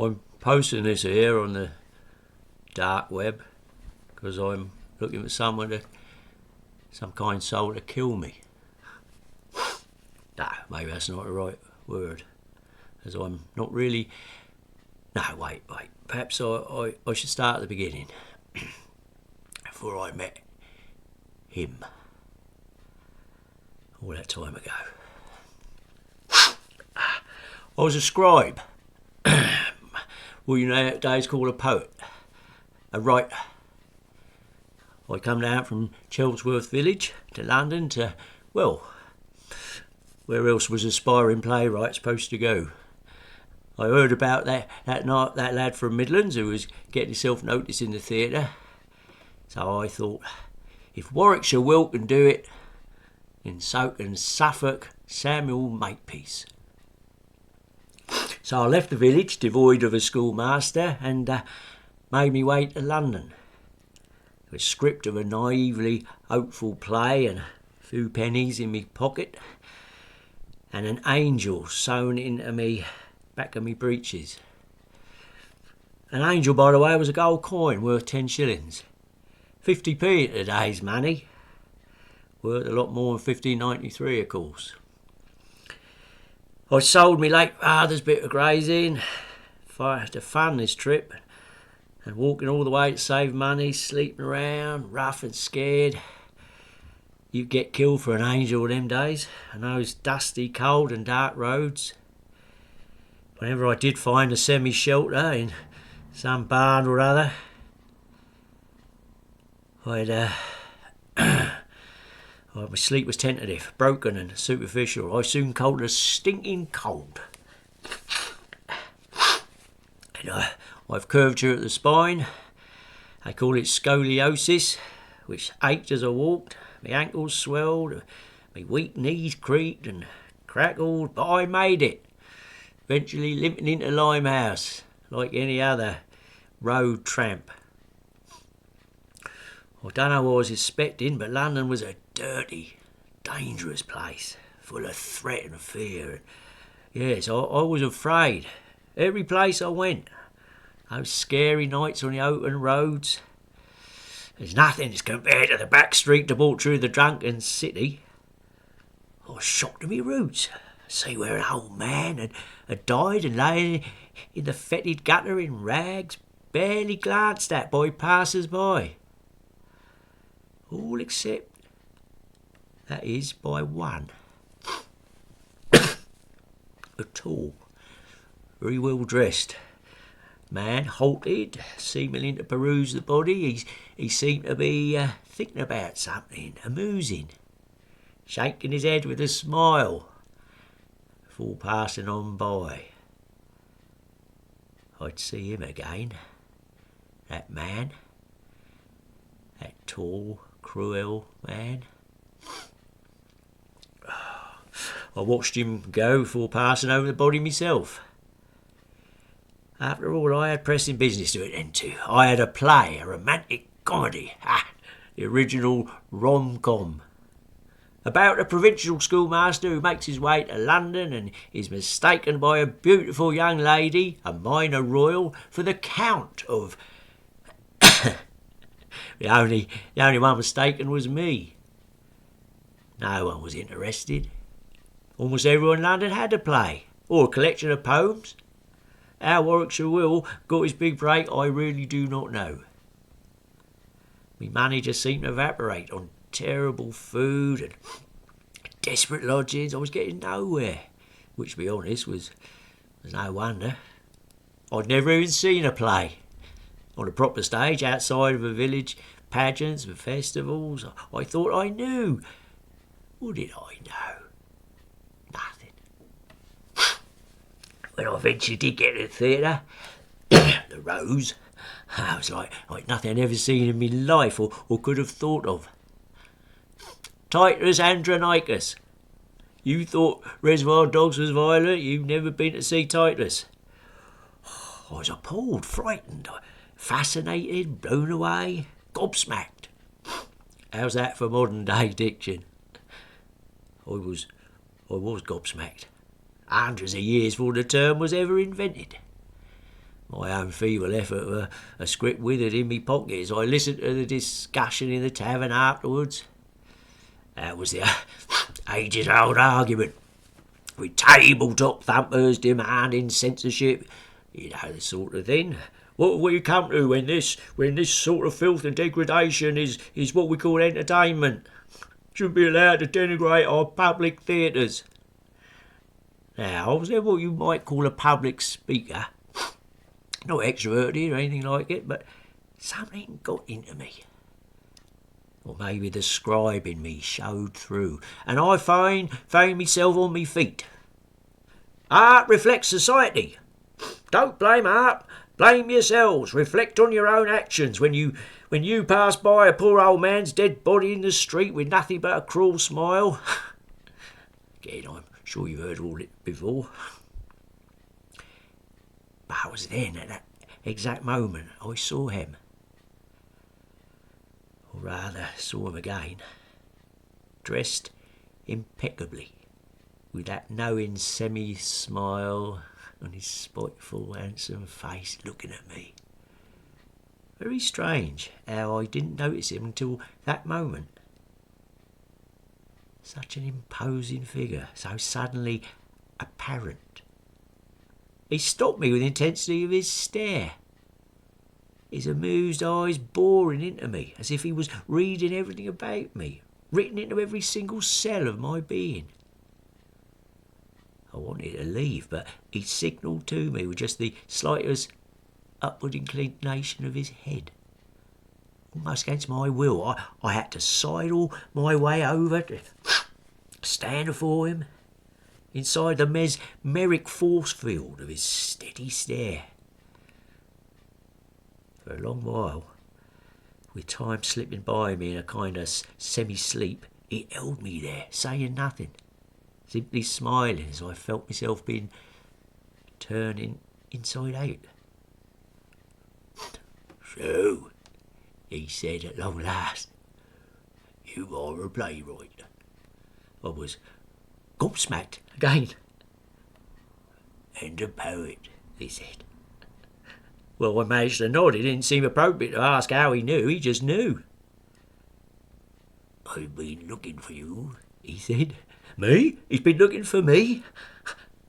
I'm posting this here on the dark web because I'm looking for some kind soul to kill me. No, maybe that's not the right word, as I'm not really... No, wait. Perhaps I should start at the beginning. Before I met him. All that time ago. I was a scribe. Well, you know, nowadays called a poet. A writer. I come down from Chelmsworth village to London to, well, where else was aspiring playwright supposed to go? I heard about that lad from Midlands who was getting himself noticed in the theatre. So I thought, if Warwickshire Will can do it, then so can Suffolk Samuel Makepeace. So I left the village devoid of a schoolmaster and made me way to London. A script of a naively hopeful play and a few pennies in me pocket and an angel sewn into me back of me breeches. An angel, by the way, was a gold coin worth 10 shillings. 50p in today's money. Worth a lot more than 1593, of course. I sold me late father's bit of grazing to fund this trip, and walking all the way to save money, sleeping around, rough and scared. You'd get killed for an angel them days, and those dusty, cold and dark roads. Whenever I did find a semi-shelter in some barn or other, my sleep was tentative, broken and superficial. I soon caught a stinking cold. And I've curvature at the spine. They call it scoliosis, which ached as I walked. My ankles swelled, my weak knees creaked and crackled, but I made it. Eventually limping into Limehouse, like any other road tramp. I don't know what I was expecting, but London was a dirty, dangerous place, full of threat and fear. And yes, I was afraid. Every place I went. Those scary nights on the open roads. There's nothing as compared to the back street debauchery of the drunken city. I was shocked to my roots. See where an old man had died and lay in the fetid gutter in rags, barely glanced at by passers-by. All except, that is, by one. A tall, very well dressed man halted, seemingly to peruse the body. He seemed to be thinking about something, amusing, shaking his head with a smile before passing on by. I'd see him again, that man, that tall, cruel man. I watched him go before passing over the body myself. After all, I had pressing business to attend to. I had a play, a romantic comedy, the original rom-com, about a provincial schoolmaster who makes his way to London and is mistaken by a beautiful young lady, a minor royal, for the Count of... The only one mistaken was me. No one was interested. Almost everyone in London had a play, or a collection of poems. How Warwickshire Will got his big break, I really do not know. My money just seemed to evaporate on terrible food and desperate lodgings. I was getting nowhere, which, to be honest, was no wonder. I'd never even seen a play on a proper stage outside of a village pageants and festivals. I thought I knew. What did I know? Nothing. When I eventually did get to the theatre, the Rose, it was like nothing I'd ever seen in my life or could have thought of. Titus Andronicus. You thought Reservoir Dogs was violent? You've never been to see Titus. I was appalled, frightened, fascinated, blown away, gobsmacked. How's that for modern day diction? I was gobsmacked. Hundreds of years before the term was ever invented. My own feeble effort of a script withered in me pocket as I listened to the discussion in the tavern afterwards. That was the ages-old argument, with tabletop thumpers demanding censorship. You know, the sort of thing. What have we come to when this sort of filth and degradation is what we call entertainment? Shouldn't be allowed to denigrate our public theatres. Now, I was never what you might call a public speaker. Not extroverted or anything like it, but something got into me. Or maybe the scribe in me showed through, and I found myself on me feet. Art reflects society. Don't blame art, blame yourselves. Reflect on your own actions when you pass by a poor old man's dead body in the street with nothing but a cruel smile. Again, I'm sure you've heard all it before. But I was then, at that exact moment, I saw him. Or rather, saw him again, dressed impeccably, with that knowing semi-smile on his spiteful, handsome face looking at me. Very strange how I didn't notice him until that moment. Such an imposing figure, so suddenly apparent. He stopped me with the intensity of his stare, his amused eyes boring into me, as if he was reading everything about me, written into every single cell of my being. I wanted to leave, but he signalled to me with just the slightest upward inclination of his head. Almost against my will, I had to sidle my way over to stand before him, inside the mesmeric force field of his steady stare. For a long while, with time slipping by me in a kind of semi-sleep, he held me there, saying nothing, simply smiling as I felt myself being turned inside out. So, he said at long last, you are a playwright. I was gobsmacked again. And a poet, he said. Well, I managed to nod. It didn't seem appropriate to ask how he knew. He just knew. I've been looking for you, he said. Me? He's been looking for me?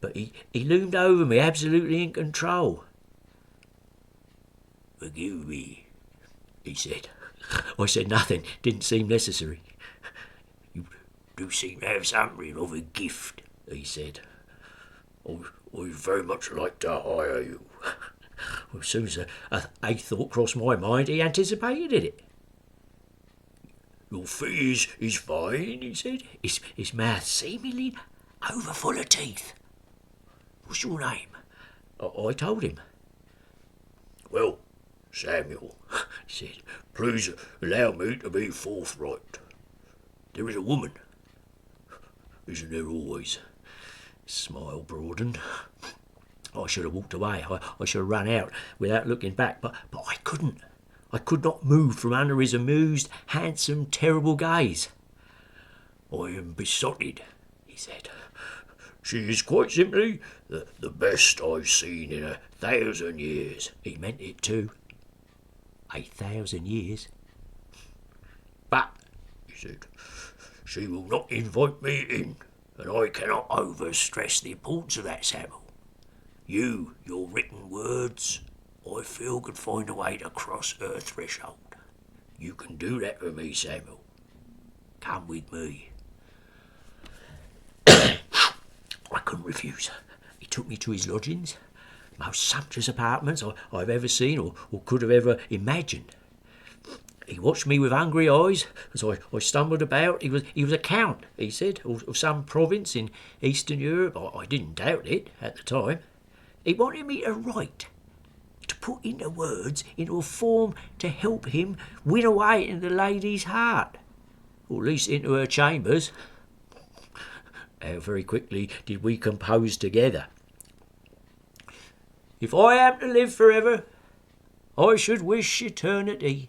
But he loomed over me, absolutely in control. Forgive me, he said. I said nothing. Didn't seem necessary. You do seem to have something of a gift, he said. I'd very much like to hire you. Well, as soon as a thought crossed my mind, he anticipated it. Your fee is fine, he said, his mouth seemingly overfull of teeth. What's your name? I told him. Well, Samuel, he said, please allow me to be forthright. There is a woman. Isn't there always? His smile broadened. I should have walked away. I should have run out without looking back, but I couldn't. I could not move from under his amused, handsome, terrible gaze. I am besotted, he said. She is quite simply the best I've seen in 1,000 years. He meant it too. 1,000 years? But, he said, she will not invite me in, and I cannot overstress the importance of that, Samuel. You, your written words, I feel could find a way to cross her threshold. You can do that for me, Samuel. Come with me. I couldn't refuse. He took me to his lodgings, most sumptuous apartments I've ever seen or could have ever imagined. He watched me with hungry eyes as I stumbled about. He was a count, he said, of some province in Eastern Europe. I didn't doubt it at the time. He wanted me to write, to put into words, into a form to help him win away into the lady's heart, or at least into her chambers. How very quickly did we compose together. If I am to live forever, I should wish eternity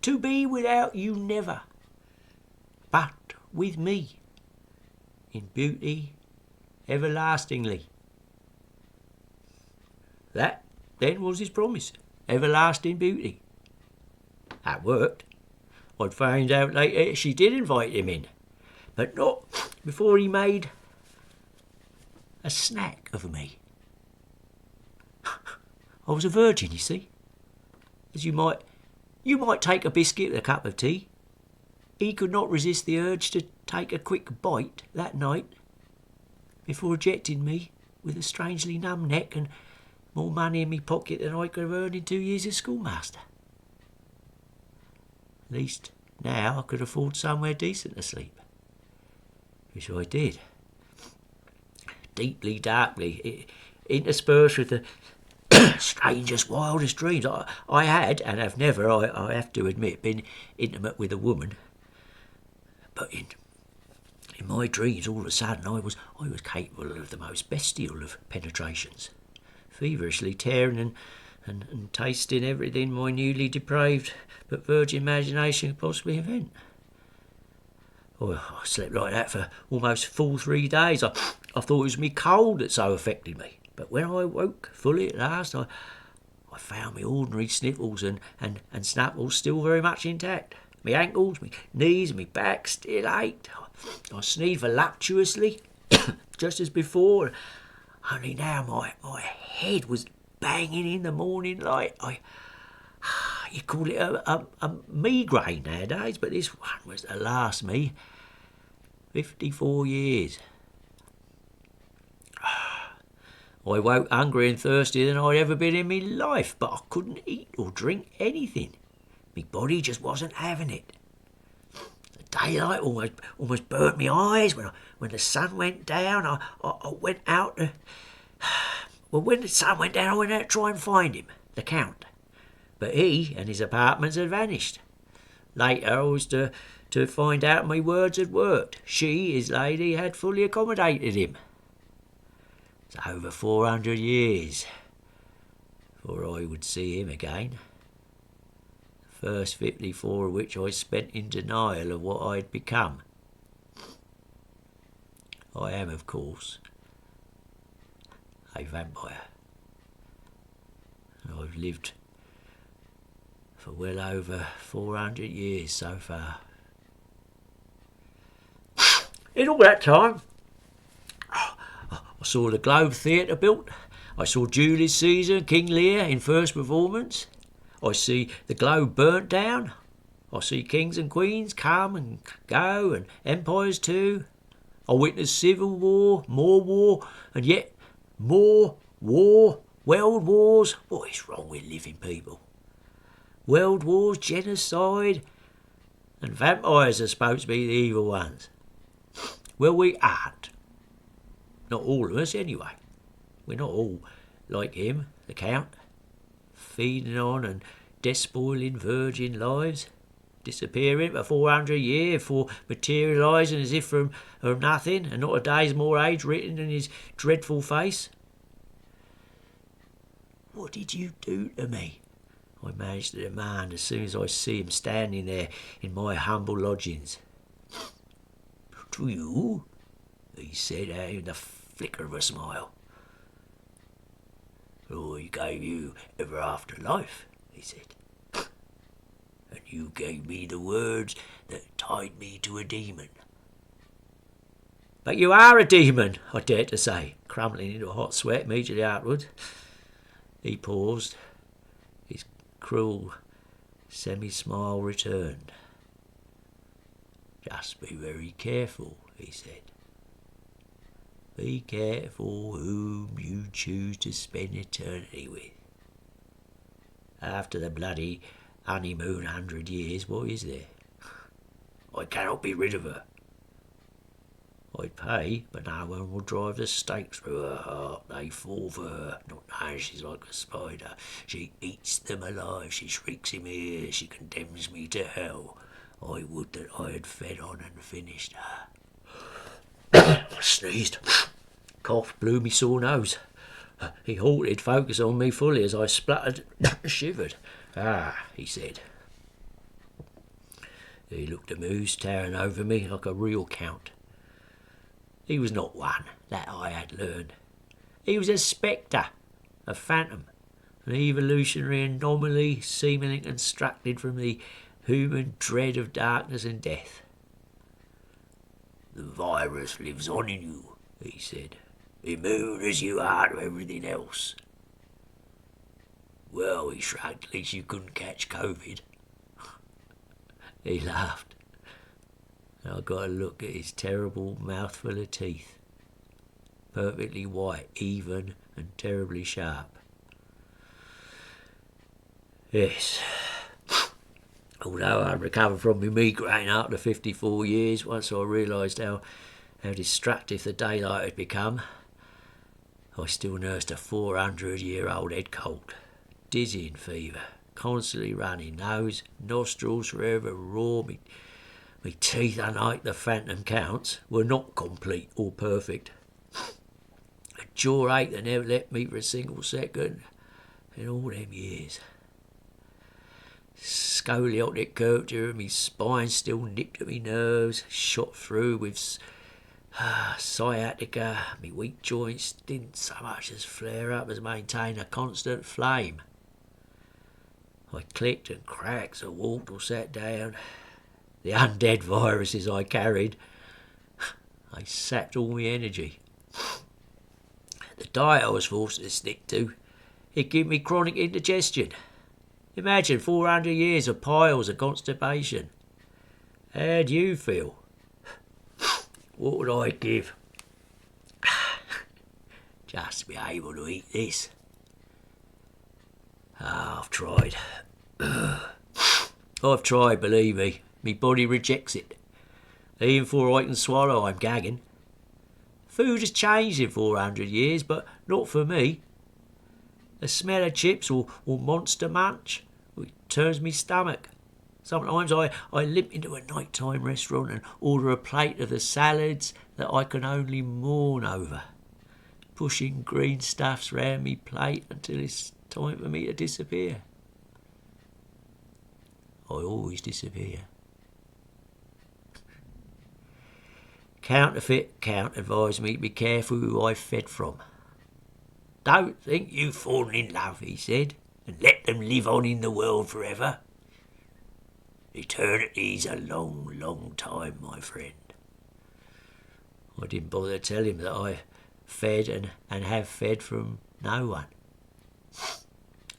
to be without you never, but with me, in beauty everlastingly. That then was his promise, everlasting beauty. That worked. I'd found out later she did invite him in, but not before he made a snack of me. I was a virgin, you see. As you might take a biscuit with a cup of tea. He could not resist the urge to take a quick bite that night before ejecting me with a strangely numb neck and more money in me pocket than I could have earned in 2 years as schoolmaster. At least now I could afford somewhere decent to sleep, which I did. Deeply, darkly, interspersed with the strangest, wildest dreams. I had, and have never, I have to admit, been intimate with a woman. But in my dreams, all of a sudden, I was capable of the most bestial of penetrations, feverishly tearing and tasting everything my newly depraved but virgin imagination could possibly invent. Oh, I slept like that for almost full 3 days. I thought it was me cold that so affected me. But when I woke fully at last, I found my ordinary sniffles and snapples still very much intact. My ankles, my knees, and my back still ached. I sneezed voluptuously, just as before. Only now my head was banging in the morning light. You call it a migraine nowadays, but this one was to last me 54 years. I woke hungrier and thirstier than I'd ever been in my life, but I couldn't eat or drink anything. My body just wasn't having it. The daylight almost burnt my eyes. When the sun went down, I went out to... Well, when the sun went down, I went out to try and find him, the Count. But he and his apartments had vanished. Later, I was to find out my words had worked. She, his lady, had fully accommodated him. It's over 400 years before I would see him again. The first 54 of which I spent in denial of what I'd become. I am, of course, a vampire. And I've lived for well over 400 years so far. In all that time, I saw the Globe Theatre built. I saw Julius Caesar and King Lear in first performance. I see the Globe burnt down. I see kings and queens come and go, and empires too. I witnessed civil war, more war, and yet more war, world wars. What is wrong with living people? World wars, genocide, and vampires are supposed to be the evil ones. Well, we aren't. Not all of us, anyway. We're not all like him, the Count, feeding on and despoiling virgin lives, disappearing for 400 years before materialising as if from nothing, and not a day's more age written in his dreadful face. What did you do to me? I managed to demand as soon as I see him standing there in my humble lodgings. To you? He said out in the flicker of a smile. I gave you ever after life, he said. And you gave me the words that tied me to a demon. But you are a demon, I dared to say, crumbling into a hot sweat immediately afterwards. He paused. His cruel semi-smile returned. Just be very careful, he said. Be careful whom you choose to spend eternity with. After the bloody honeymoon 100 years, what is there? I cannot be rid of her. I'd pay, but no one will drive the stake through her heart. They fall for her, not knowing she's like a spider. She eats them alive, she shrieks in my ear, she condemns me to hell. I would that I had fed on and finished her. I sneezed. Cough blew me sore nose. He halted, focused on me fully as I spluttered and shivered. Ah, he said. He looked amused, towering over me like a real count. He was not one, that I had learned. He was a spectre, a phantom, an evolutionary anomaly seemingly constructed from the human dread of darkness and death. "The virus lives on in you," he said, "immune as you are to everything else." "Well," he shrugged, "at least you couldn't catch COVID." He laughed, and I got a look at his terrible mouthful of teeth, perfectly white, even, and terribly sharp. Yes, although I recovered from my migraine after 54 years, once I realised how destructive the daylight had become, I still nursed a 400-year-old head cold, dizzying fever, constantly running nose, nostrils forever raw. My teeth, unlike the phantom counts, were not complete or perfect. A jaw ache that never left me for a single second in all them years. Scoliotic curvature of my spine still nipped at me nerves, shot through with sciatica. My weak joints didn't so much as flare up as maintain a constant flame. I clicked and cracked, I walked or sat down. The undead viruses I carried, they sapped all my energy. The diet I was forced to stick to, it gave me chronic indigestion. Imagine 400 years of piles of constipation. How'd you feel? What would I give just to be able to eat this? I've tried. I've tried, believe me. My body rejects it. Even before I can swallow, I'm gagging. Food has changed in 400 years, but not for me. The smell of chips or Monster Munch, it turns me stomach. Sometimes I limp into a nighttime restaurant and order a plate of the salads that I can only mourn over, pushing green stuffs round me plate until it's time for me to disappear. I always disappear. Counterfeit Count advised me to be careful who I fed from. "Don't think you've fallen in love," he said, "and let them live on in the world forever. Eternity's a long, long time, my friend." I didn't bother to tell him that I fed and have fed from no one.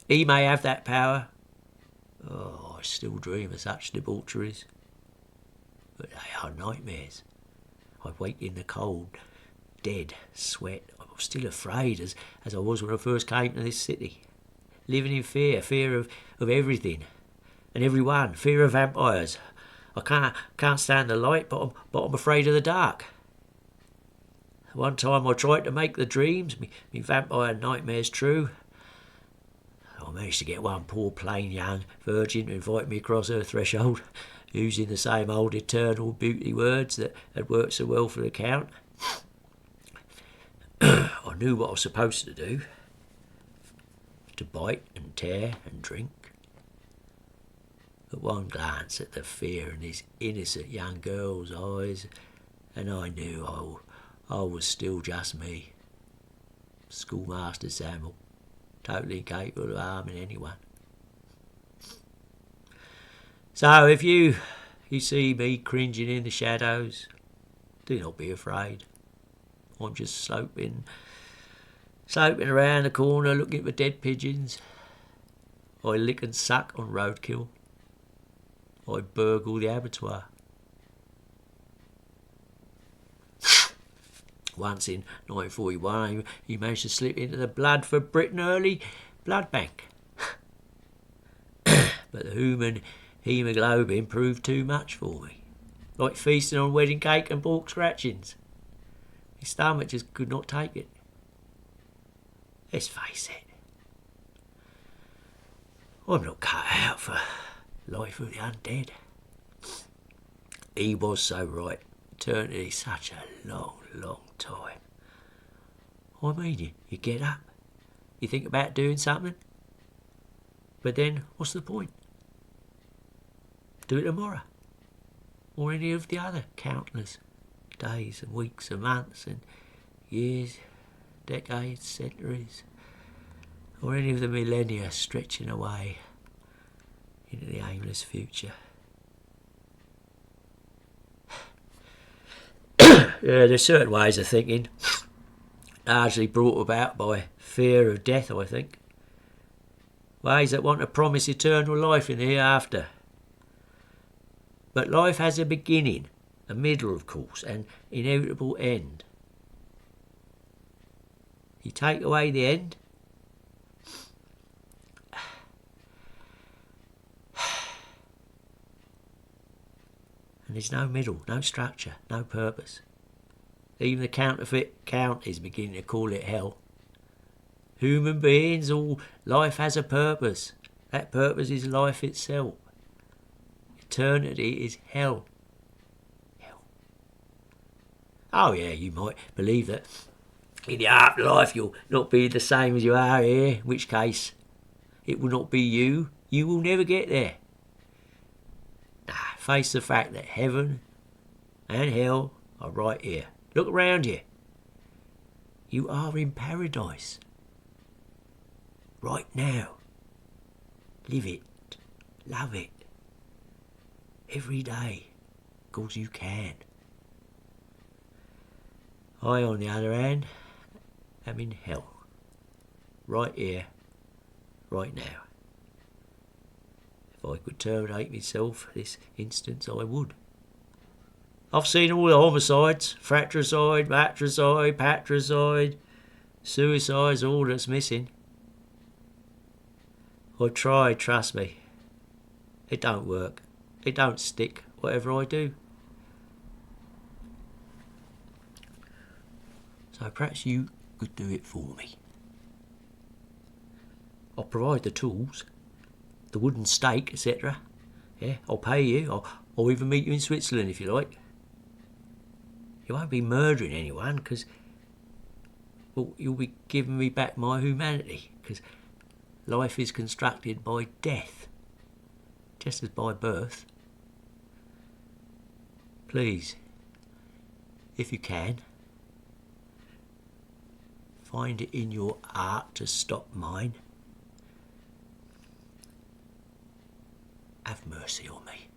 He may have that power. Oh, I still dream of such debaucheries. But they are nightmares. I wake in the cold, dead sweat. I'm still afraid as I was when I first came to this city. Living in fear of everything and everyone, fear of vampires. I can't stand the light, but I'm afraid of the dark. One time I tried to make the dreams, me vampire nightmares true. I managed to get one poor plain young virgin to invite me across her threshold, using the same old eternal beauty words that had worked so well for the Count. I knew what I was supposed to do, to bite and tear and drink. But one glance at the fear in this innocent young girl's eyes, and I knew I was still just me, Schoolmaster Samuel, totally capable of harming anyone. So if you see me cringing in the shadows, do not be afraid. I'm just sloping around the corner looking for dead pigeons. I lick and suck on roadkill. I burgle the abattoir. Once in 1941, he managed to slip into the Blood for Britain early blood bank. But the human hemoglobin proved too much for me. Like feasting on wedding cake and pork scratchings. My stomach just could not take it. Let's face it, I'm not cut out for life with the undead. He was so right. Eternity, such a long, long time. I mean, you get up, you think about doing something, but then what's the point? Do it tomorrow, or any of the other countless days and weeks and months and years, decades, centuries. or any of the millennia stretching away into the aimless future. Yeah, there's certain ways of thinking, largely brought about by fear of death, I think. Ways that want to promise eternal life in the hereafter. But life has a beginning, a middle, of course, and inevitable end. You take away the end, and there's no middle, no structure, no purpose. Even the counterfeit count is beginning to call it hell. Human beings, all life has a purpose. That purpose is life itself. Eternity is hell. Hell. Oh yeah, you might believe that in the afterlife you'll not be the same as you are here, in which case it will not be you. You will never get there. Nah, face the fact that heaven and hell are right here. Look around you. You are in paradise. Right now. Live it. Love it. Every day. 'Cause you can. I, on the other hand, am in hell. Right here. Right now. If I could terminate myself this instant, I would. I've seen all the homicides, fratricide, matricide, patricide, suicide's all that's missing. I tried, trust me. It don't work. It don't stick, whatever I do. So perhaps you could do it for me. I'll provide the tools, the wooden stake, etc. Yeah, I'll pay you. I'll even meet you in Switzerland if you like. You won't be murdering anyone, because, well, you'll be giving me back my humanity, because life is constructed by death, just as by birth. Please, if you can, find it in your heart to stop mine. Have mercy on me.